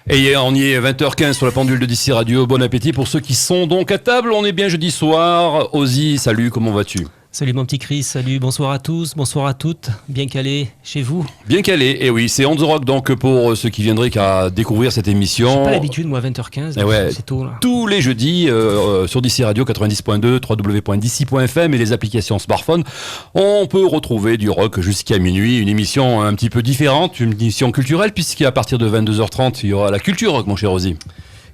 Et on y est 20h15 sur la pendule de DC Radio. Bon appétit pour ceux qui sont donc à table. On est bien jeudi soir. Ozzy, salut, comment vas-tu ? Salut mon petit Chris, salut, bonsoir à tous, bonsoir à toutes. Bien calé chez vous ? Bien calé, et oui, c'est On The Rock donc pour ceux qui viendraient qu'à découvrir cette émission. J'ai pas l'habitude, moi, 20h15, ouais, c'est tôt là. Tous les jeudis sur DC Radio 90.2, www.dc.fm et les applications smartphone, on peut retrouver du rock jusqu'à minuit. Une émission un petit peu différente, une émission culturelle, puisqu'à partir de 22h30, il y aura la culture rock, mon cher Ozzy.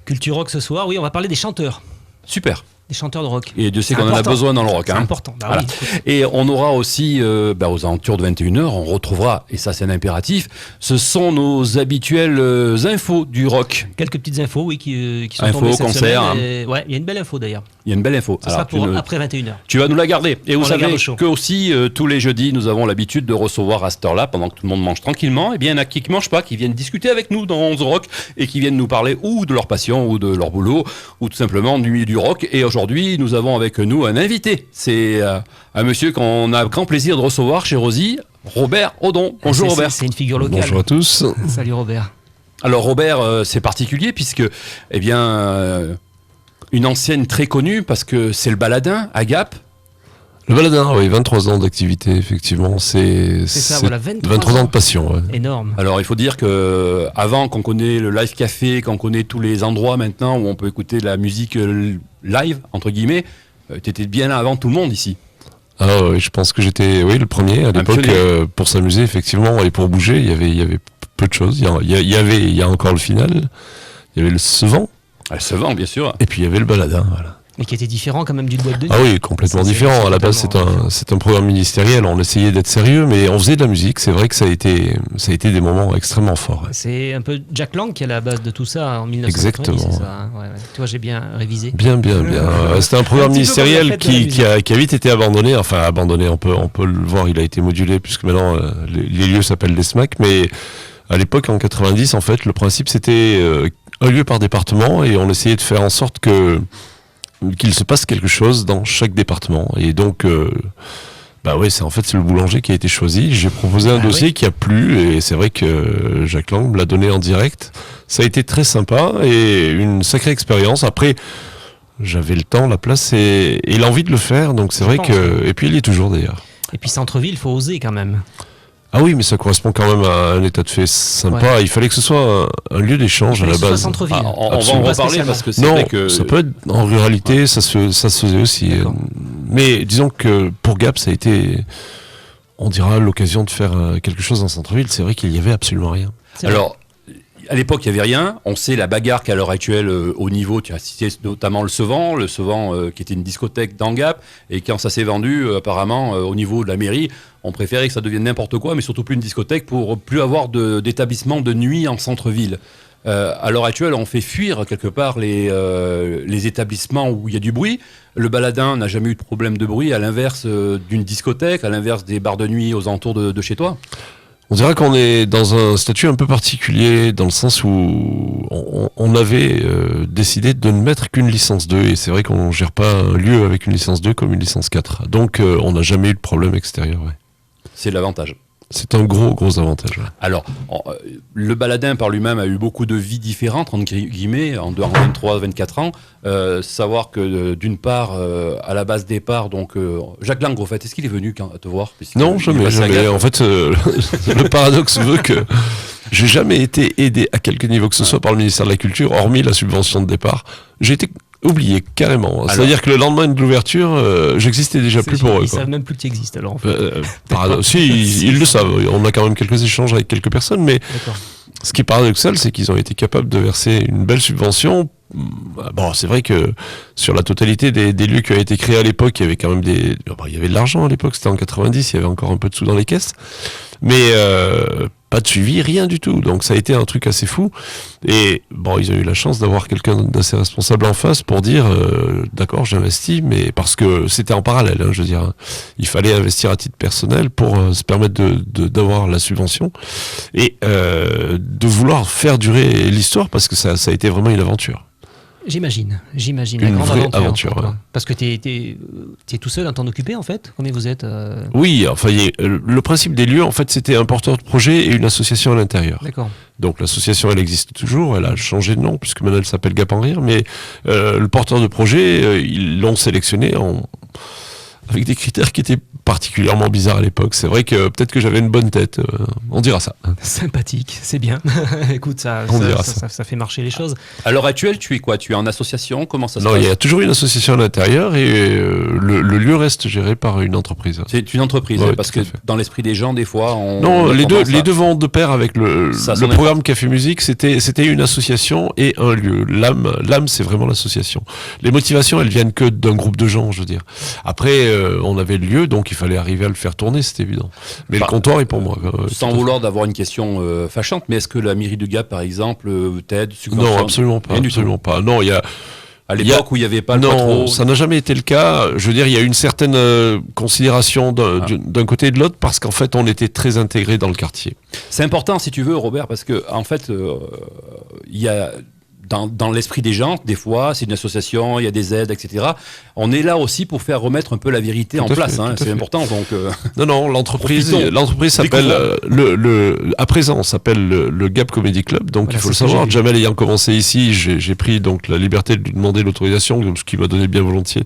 Culture rock ce soir, oui, on va parler des chanteurs. Super. Des chanteurs de rock. Et Dieu sait qu'on en a besoin dans le rock. C'est important. Bah voilà. Oui. Et on aura aussi, aux alentours de 21h, on retrouvera, et ça c'est un impératif, ce sont nos habituelles infos du rock. Quelques petites infos, oui, qui sont infos, tombées cette concerts, semaine. Ouais, il y a une belle info d'ailleurs. Il y a une belle info. Ça sera pour après 21h. Tu vas nous la garder. Et vous savez que aussi, tous les jeudis, nous avons l'habitude de recevoir à cette heure-là, pendant que tout le monde mange tranquillement, et bien il y en a qui ne mangent pas, qui viennent discuter avec nous dans On The Rock, et qui viennent nous parler ou de leur passion, ou de leur boulot, ou tout simplement du rock. Et aujourd'hui, nous avons avec nous un invité. C'est un monsieur qu'on a grand plaisir de recevoir chez Ozzy, Robert Odon. Bonjour Robert. C'est une figure locale. Bonjour à tous. Salut Robert. Alors Robert, c'est particulier puisque, une ancienne très connue parce que c'est le Baladin à Gap. Le Baladin, oui, 23 ans d'activité, effectivement. C'est ça, voilà, 23 ans de passion. Ouais. Énorme. Alors il faut dire que avant qu'on connaît le live café, qu'on connaît tous les endroits maintenant où on peut écouter de la musique live, entre guillemets, t'étais bien là avant tout le monde ici. Ah oui, je pense que j'étais le premier à l'époque pour s'amuser, effectivement, et pour bouger. Il y avait peu de choses. Il y a encore le final. Il y avait le Sevent. Le Sevent, bien sûr. Et puis il y avait le Baladin, voilà. Mais qui était différent quand même d'une boîte de nuit. Ah oui, complètement différent. À la base, c'est un programme ministériel. On essayait d'être sérieux, mais on faisait de la musique. C'est vrai que ça a été des moments extrêmement forts. C'est un peu Jack Lang qui est à la base de tout ça en 1990. Exactement. C'est ça, hein. Ouais. Tu vois, j'ai bien révisé. Bien. C'était un programme ministériel qui a vite été abandonné. Enfin, abandonné, on peut le voir. Il a été modulé puisque maintenant les lieux s'appellent des SMAC. Mais à l'époque, en 90, en fait, le principe c'était un lieu par département et on essayait de faire en sorte qu'il se passe quelque chose dans chaque département. Et donc, c'est le boulanger qui a été choisi. J'ai proposé un dossier qui a plu, et c'est vrai que Jacques Lang me l'a donné en direct. Ça a été très sympa et une sacrée expérience. Après, j'avais le temps, la place et l'envie de le faire, donc c'est vrai que... Et puis il y est toujours d'ailleurs. Et puis centre-ville, il faut oser quand même. Ah oui, mais ça correspond quand même à un état de fait sympa. Ouais. Il fallait que ce soit un lieu d'échange à la base. Centre-ville. On va en reparler parce que c'est vrai que... ça peut être en ruralité, ça se faisait aussi. Mais disons que pour Gap, ça a été, on dira, l'occasion de faire quelque chose en centre-ville. C'est vrai qu'il n'y avait absolument rien. Alors, à l'époque, il n'y avait rien. On sait la bagarre qu'à l'heure actuelle, au niveau, tu as cité notamment le Sevent qui était une discothèque dans Gap. Et quand ça s'est vendu, apparemment, au niveau de la mairie, on préférait que ça devienne n'importe quoi, mais surtout plus une discothèque pour plus avoir d'établissement de nuit en centre-ville. À l'heure actuelle, on fait fuir quelque part les établissements où il y a du bruit. Le Baladin n'a jamais eu de problème de bruit, à l'inverse d'une discothèque, à l'inverse des bars de nuit aux alentours de chez toi. On dirait qu'on est dans un statut un peu particulier, dans le sens où on avait décidé de ne mettre qu'une licence 2, et c'est vrai qu'on ne gère pas un lieu avec une licence 2 comme une licence 4. Donc on n'a jamais eu de problème extérieur. Ouais. C'est l'avantage. C'est un gros avantage. Ouais. Alors, le Baladin par lui-même a eu beaucoup de vies différentes, entre guillemets, en 23-24 ans. Savoir que d'une part, à la base départ, donc Jacques Lang, au fait, est-ce qu'il est venu te voir ? Non, jamais. En fait, le paradoxe veut que j'ai jamais été aidé à quelque niveau que ce soit par le ministère de la Culture, hormis la subvention de départ. J'ai été oublié carrément. C'est-à-dire que le lendemain de l'ouverture, j'existais déjà plus pour eux. Ils savent même plus que tu existes alors. En fait. Si, ils le savent. On a quand même quelques échanges avec quelques personnes, mais ce qui est paradoxal, c'est qu'ils ont été capables de verser une belle subvention. Bon, c'est vrai que sur la totalité des lieux qui ont été créés à l'époque, il y avait quand même il y avait de l'argent à l'époque, c'était en 90, il y avait encore un peu de sous dans les caisses, mais pas de suivi, rien du tout. Donc ça a été un truc assez fou. Et bon, ils ont eu la chance d'avoir quelqu'un d'assez responsable en face pour dire d'accord, j'investis, mais parce que c'était en parallèle, je veux dire, il fallait investir à titre personnel pour se permettre d'avoir la subvention et de vouloir faire durer l'histoire, parce que ça a été vraiment une aventure. J'imagine. Une grande vraie aventure, quoi. ouais. Parce que t'es tout seul à t'en occuper, en fait. Combien vous êtes Oui, enfin, le principe des lieux, en fait, c'était un porteur de projet et une association à l'intérieur. D'accord. Donc l'association, elle existe toujours, elle a changé de nom, puisque maintenant elle s'appelle Gap en Rire, mais le porteur de projet, ils l'ont sélectionné avec des critères qui étaient particulièrement bizarres à l'époque. C'est vrai que peut-être que j'avais une bonne tête, on dira ça. Sympathique, c'est bien. Écoute, ça fait marcher les choses. À l'heure actuelle, tu es quoi? Tu es en association? Comment ça se Non, passe? il y a toujours une association à l'intérieur et le lieu reste géré par une entreprise. C'est une entreprise, Ouais, parce tout que à fait. dans l'esprit des gens, des fois, Non, les deux vont de pair avec le son programme Café Musique. C'était une association et un lieu. L'âme, c'est vraiment l'association. Les motivations, elles viennent que d'un groupe de gens, je veux dire. Après, on avait le lieu, donc il fallait arriver à le faire tourner, c'est évident. Mais le comptoir est pour moi. Sans vouloir d'avoir une question fâchante, mais est-ce que la mairie de Gap, par exemple, t'aide, subventionne? Non, absolument pas. Rien du tout. Absolument pas. Non, il y a. À l'époque où il n'y avait pas le Non, patron. ça n'a jamais été le cas. Je veux dire, il y a une certaine considération d'un côté et de l'autre parce qu'en fait, on était très intégrés dans le quartier. C'est important, si tu veux, Robert, parce que en fait, il y a dans l'esprit des gens, des fois, c'est une association, il y a des aides, etc. On est là aussi pour faire remettre un peu la vérité en place. C'est important. Donc, non, l'entreprise profitons. s'appelle à présent, on s'appelle le Gap Comedy Club. Donc voilà, il faut le savoir. Jamel ayant commencé ici, j'ai pris donc la liberté de lui demander l'autorisation, ce qui m'a donné bien volontiers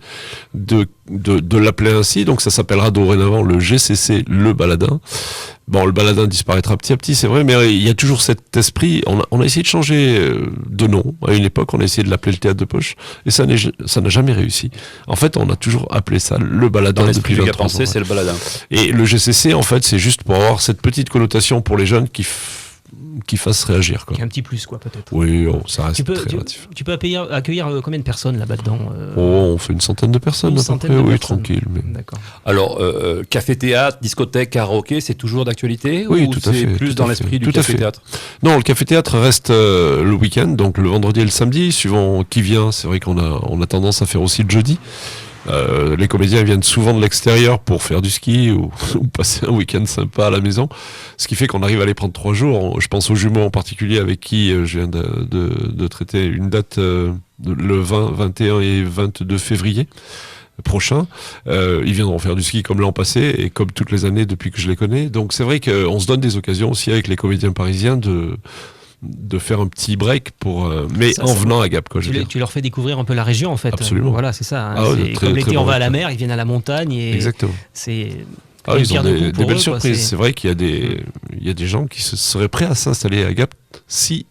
de l'appeler ainsi. Donc ça s'appellera dorénavant le GCC, le Baladin. Bon, le Baladin disparaîtra petit à petit, c'est vrai, mais il y a toujours cet esprit. On a essayé de changer de nom. À une époque, on a essayé de l'appeler le théâtre de poche, et ça n'a jamais réussi. En fait, on a toujours appelé ça le Baladin depuis 23 ans. C'est le Baladin. Et le GCC, en fait, c'est juste pour avoir cette petite connotation pour les jeunes qui fassent réagir, quoi. Qui est un petit plus, quoi, peut-être. Oui, ça reste très relatif. Tu peux accueillir combien de personnes là-bas dedans on fait une centaine de personnes à peu près, oui, tranquille. Mais... D'accord. Alors, café-théâtre, discothèque, karaoké, c'est toujours d'actualité? Oui, ou tout à fait. C'est plus dans l'esprit du café-théâtre? Non, le café-théâtre reste le week-end, donc le vendredi et le samedi, suivant qui vient. C'est vrai qu'on a tendance à faire aussi le jeudi. Les comédiens viennent souvent de l'extérieur pour faire du ski ou passer un week-end sympa à la maison, ce qui fait qu'on arrive à les prendre 3 jours. Je pense aux jumeaux en particulier avec qui je viens de traiter une date le 20, 21 et 22 février prochain. Ils viendront faire du ski comme l'an passé et comme toutes les années depuis que je les connais. Donc c'est vrai qu'on se donne des occasions aussi avec les comédiens parisiens de faire un petit break mais venant à Gap, quoi. Tu leur fais découvrir un peu la région, en fait. Absolument. Voilà, c'est ça. Très, comme l'été, très on bon va à la mer, ils viennent à la montagne. Et exactement. C'est ils ont des belles surprises. C'est vrai qu'il y a des gens qui seraient prêts à s'installer à Gap si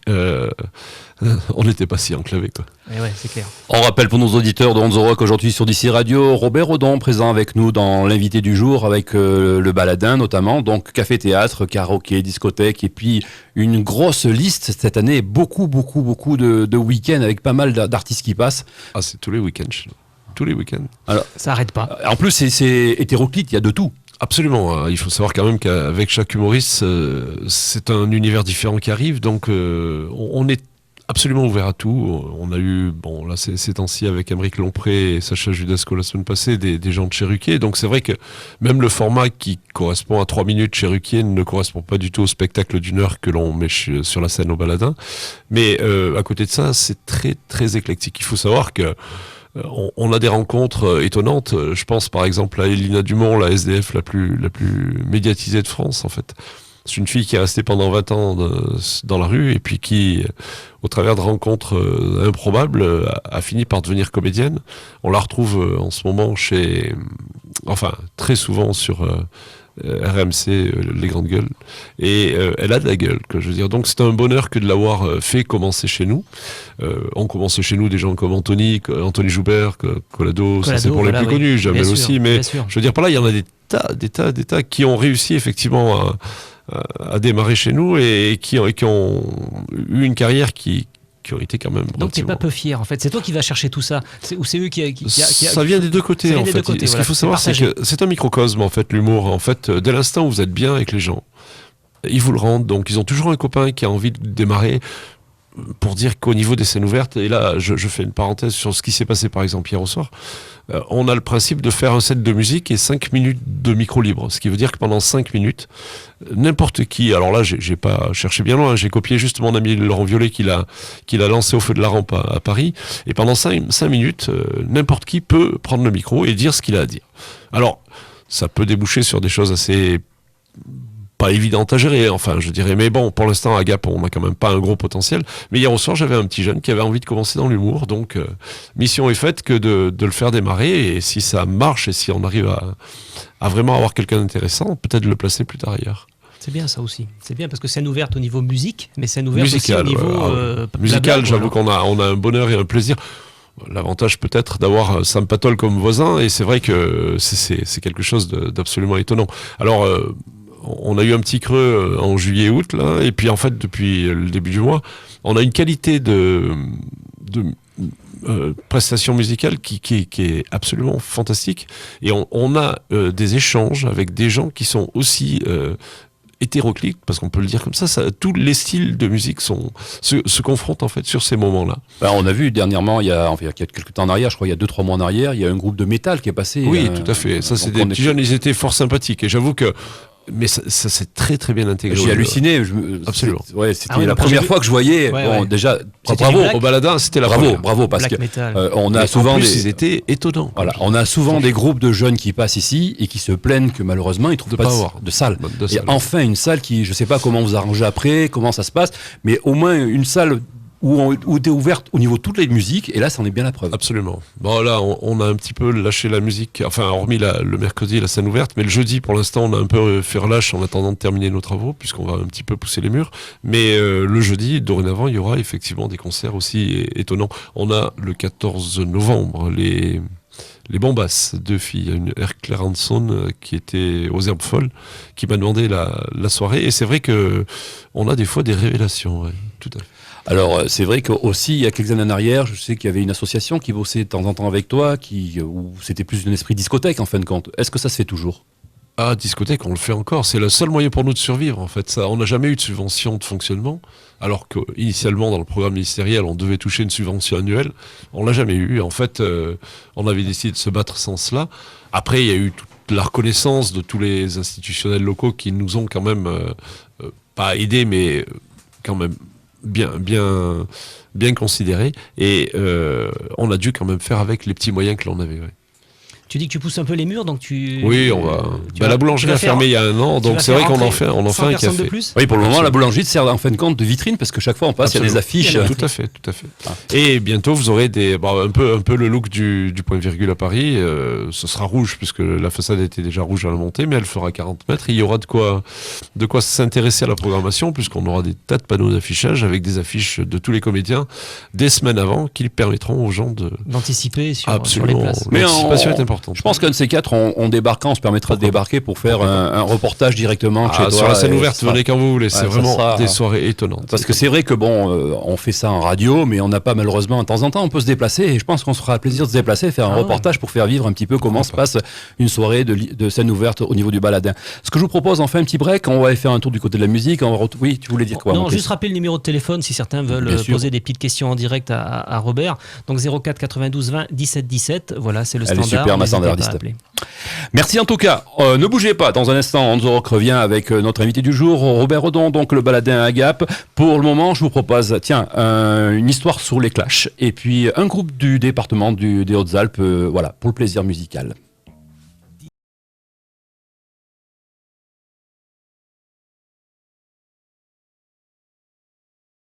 on n'était pas si enclavé, quoi. Et ouais, c'est clair. On rappelle pour nos auditeurs de On The Rock aujourd'hui sur DC Radio, Robert Redon présent avec nous dans l'invité du jour avec le Baladin notamment, donc café-théâtre, karaoké, discothèque et puis une grosse liste cette année, beaucoup de week-ends avec pas mal d'artistes qui passent. Ah, c'est tous les week-ends chez nous. Tous les week-ends. Alors, ça arrête pas. En plus, c'est hétéroclite, il y a de tout. Absolument. Il faut savoir quand même qu'avec chaque humoriste, c'est un univers différent qui arrive, donc on est absolument ouvert à tout. On a eu, là ces temps-ci avec Aymeric Lompré et Sacha Judasco la semaine passée, des gens de chez Ruquier. Donc c'est vrai que même le format qui correspond à 3 minutes chez Ruquier ne correspond pas du tout au spectacle d'1 heure que l'on met sur la scène au Baladin. Mais à côté de ça, c'est très très éclectique. Il faut savoir que on a des rencontres étonnantes. Je pense par exemple à Elina Dumont, la SDF la plus médiatisée de France, en fait. C'est une fille qui est restée pendant 20 ans dans la rue et puis qui, au travers de rencontres improbables, a fini par devenir comédienne. On la retrouve en ce moment très souvent sur RMC, Les Grandes Gueules. Et elle a de la gueule, que je veux dire. Donc c'est un bonheur que de l'avoir fait commencer chez nous. On commençait chez nous des gens comme Anthony Joubert, Colado, ça c'est pour les plus connus, Jamel aussi. Mais je veux dire, par là, il y en a des tas qui ont réussi effectivement à démarrer chez nous et qui ont eu une carrière qui ont été quand même. Donc t'es pas peu fier, en fait. C'est toi qui vas chercher tout ça, ou c'est eux qui ça vient des deux côtés, en fait. Ce qu'il faut savoir, c'est que c'est un microcosme, en fait, l'humour. En fait, dès l'instant où vous êtes bien avec les gens, ils vous le rendent. Donc ils ont toujours un copain qui a envie de démarrer. pour dire qu'au niveau des scènes ouvertes, et là je fais une parenthèse sur ce qui s'est passé par exemple hier au soir, on a le principe de faire un set de musique et 5 minutes de micro libre, ce qui veut dire que pendant 5 minutes, n'importe qui, alors là j'ai pas cherché bien loin, j'ai copié juste mon ami Laurent Violet qu'il a lancé au Feu de la Rampe à Paris, et pendant 5 minutes, n'importe qui peut prendre le micro et dire ce qu'il a à dire. Alors, ça peut déboucher sur des choses assez pas évidente à gérer, enfin je dirais, mais bon, pour l'instant à Gap on n'a quand même pas un gros potentiel, mais hier au soir j'avais un petit jeune qui avait envie de commencer dans l'humour, donc mission est faite que de le faire démarrer, et si ça marche et si on arrive à vraiment avoir quelqu'un d'intéressant, peut-être le placer plus tard ailleurs. C'est bien ça aussi, c'est bien parce que scène ouverte au niveau musique, mais scène ouverte musical, aussi au niveau musical, j'avoue qu'on a un bonheur et un plaisir. L'avantage peut-être d'avoir Sam Patol comme voisin, et c'est vrai que c'est quelque chose d'absolument étonnant. Alors on a eu un petit creux en juillet-août, là, et puis en fait, depuis le début du mois, on a une qualité de prestation musicale qui est absolument fantastique. Et on a des échanges avec des gens qui sont aussi hétéroclites, parce qu'on peut le dire comme ça, tous les styles de musique se confrontent en fait sur ces moments-là. Ben, on a vu dernièrement, il y a quelques temps en arrière, je crois il y a 2-3 mois en arrière, il y a un groupe de métal qui est passé. Oui, tout à fait. Ça, c'est des petits jeunes, ils étaient fort sympathiques. Et j'avoue que mais ça s'est très très bien intégré. J'ai halluciné. Absolument. C'était la première fois que je voyais. Déjà, bravo au Baladin, c'était la première. Bravo, parce Black que on a souvent ils étaient étonnants. Voilà, on a souvent des groupes de jeunes qui passent ici et qui se plaignent que malheureusement ils trouvent pas de salle. Et enfin une salle qui, je sais pas comment vous arrangez après, comment ça se passe, mais au moins une salle où t'es ouverte au niveau de toutes les musiques, et là, c'en est bien la preuve. Absolument. Bon, là, on a un petit peu lâché la musique, enfin, hormis le mercredi, la scène ouverte, mais le jeudi, pour l'instant, on a un peu fait relâche en attendant de terminer nos travaux, puisqu'on va un petit peu pousser les murs. Mais le jeudi, dorénavant, il y aura effectivement des concerts aussi étonnants. On a le 14 novembre, les Bombasses, 2 filles, une Claire Hanson qui était aux Herbes Folles, qui m'a demandé la soirée, et c'est vrai que on a des fois des révélations, ouais, tout à fait. Alors, c'est vrai qu'aussi, il y a quelques années en arrière, je sais qu'il y avait une association qui bossait de temps en temps avec toi, où c'était plus un esprit discothèque en fin de compte. Est-ce que ça se fait toujours ? Ah, discothèque, on le fait encore. C'est le seul moyen pour nous de survivre, en fait. Ça, on n'a jamais eu de subvention de fonctionnement, alors qu'initialement, dans le programme ministériel, on devait toucher une subvention annuelle. On l'a jamais eu. En fait, on avait décidé de se battre sans cela. Après, il y a eu toute la reconnaissance de tous les institutionnels locaux qui nous ont quand même, pas aidés, mais quand même bien considéré, et on a dû quand même faire avec les petits moyens que l'on avait. Ouais. Tu dis que tu pousses un peu les murs, donc tu... Oui, on va... la boulangerie a fermé il y a 1 an, donc c'est vrai qu'on en fait un café. De plus. Oui, pour le moment, la boulangerie sert en fin de compte de vitrine, parce que chaque fois on passe, il y a des affiches. Tout à fait. Ah. Et bientôt, vous aurez un peu le look du point virgule à Paris. Ce sera rouge, puisque la façade était déjà rouge à la montée, mais elle fera 40 mètres. Et il y aura de quoi s'intéresser à la programmation, puisqu'on aura des tas de panneaux d'affichage avec des affiches de tous les comédiens des semaines avant, qui permettront aux gens d'anticiper sur les places. Mais l'anticipation est importante. Je pense qu'un de ces quatre, on débarquera, on se permettra de débarquer pour faire un reportage directement chez toi. Sur la scène ouverte, venez quand vous voulez. C'est vraiment des soirées étonnantes. Parce que c'est vrai que on fait ça en radio, mais on n'a pas malheureusement, de temps en temps, on peut se déplacer, et je pense qu'on se fera plaisir de se déplacer et faire un reportage pour faire vivre un petit peu comment se passe une soirée de scène ouverte au niveau du Baladin. Ce que je vous propose, on fait un petit break, on va aller faire un tour du côté de la musique. Oui, tu voulais dire quoi? Non, juste rappeler le numéro de téléphone si certains veulent poser des petites questions en direct à Robert. Donc 04 92 20 17 17. Voilà, c'est le standard. Elle est super, ma standardiste. Merci en tout cas. Ne bougez pas. Dans un instant, Hanzo Rock revient avec notre invité du jour, Robert Redon, donc le Baladin à Gap. Pour le moment, je vous propose, une histoire sur les Clash et puis un groupe du département des Hautes-Alpes, voilà, pour le plaisir musical.